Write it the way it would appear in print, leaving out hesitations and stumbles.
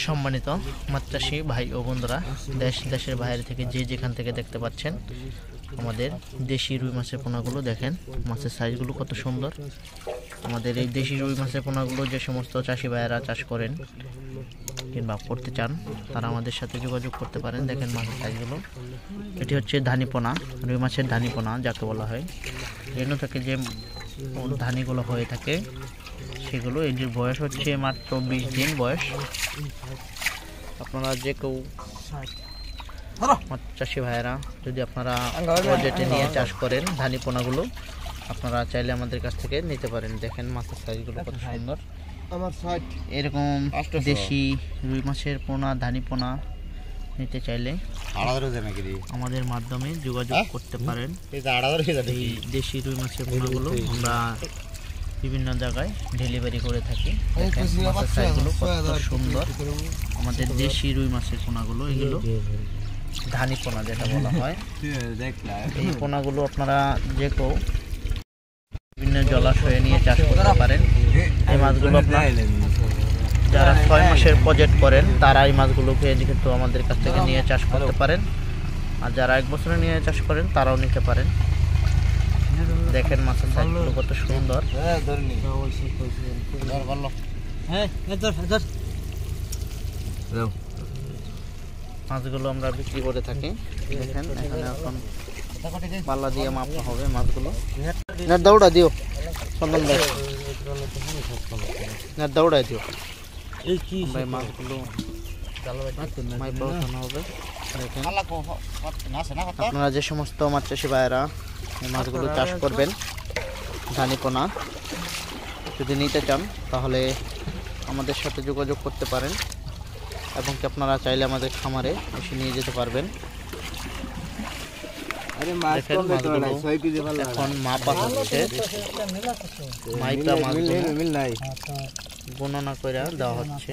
সম্মানিত মাছ চাষী ভাই ও বন্ধুরা, দেশের বাইরে থেকে যে যেখান থেকে দেখতে পাচ্ছেন আমাদের দেশি রুই মাছের পোনাগুলো দেখেন, মাছের সাইজগুলো কত সুন্দর। আমাদের এই দেশি রুই মাছের পোনাগুলো যে সমস্ত চাষি ভাইয়েরা চাষ করেন কিংবা করতে চান তারা আমাদের সাথে যোগাযোগ করতে পারেন। দেখেন মাছের সাইজগুলো, এটি হচ্ছে ধানি পোনা, রুই মাছের ধানি পোনা যাকে বলা হয়। রেণু থেকে যে ধানিগুলো হয়ে থাকে সেগুলো, এটির বয়স হচ্ছে মাত্র 20 দিন বয়স। আপনারা যে কেউ চাষি ভাইয়েরা যদি আপনারা বাজেটে নিয়ে চাষ করেন ধানি পোনাগুলো, আপনারা চাইলে আমাদের কাছ থেকে নিতে পারেন। দেখেন মাছের সাইজগুলো কত সুন্দর। এরকম দেশি রুই মাছের পোনা, ধানি পোনা নিতে চাইলে আমাদের মাধ্যমে যোগাযোগ করতে পারেন। এই দেশি রুই মাছের পোনাগুলো আমরা বিভিন্ন জায়গায় ডেলিভারি করে থাকি। মাছের সাইজগুলো কত সুন্দর। আমাদের দেশি রুই মাছের পোনাগুলো, এগুলো ধানি পোনা যেটা বলা হয়। এই পোনাগুলো আপনারা যে কেউ বিভিন্ন জলাশয়ে নিয়ে চাষ করতে পারেন। এই মাছগুলো আপনারা যারা 6 মাসের প্রজেক্ট করেন তারা এই মাছগুলোকে কিন্তু আমাদের কাছ থেকে নিয়ে চাষ করতে পারেন, আর যারা 1 বছরে নিয়ে চাষ করেন তারাও নিতে পারেন। দেখেন মাছের সাইজগুলো কত সুন্দর। মাছগুলো আমরা বিক্রি করে থাকি। দেখেন এখানে এখন পাল্লা দিয়ে মাপা হবে মাছগুলো। দৌড়া দিও চন্দন ভাই, দৌড়া দিও ভাই, মাছগুলো হবে। দেখেন আপনারা যে সমস্ত মাছ চাষি ভাইয়েরা এই মাছগুলো চাষ করবেন ধানি পোনা যদি নিতে চান তাহলে আমাদের সাথে যোগাযোগ করতে পারেন, এবং কি আপনারা চাইলে আমাদের খামারে এসে নিয়ে যেতে পারবেন। এখন মাপা হচ্ছে, মাইপা মাছগুলো গণনা করে দেওয়া হচ্ছে।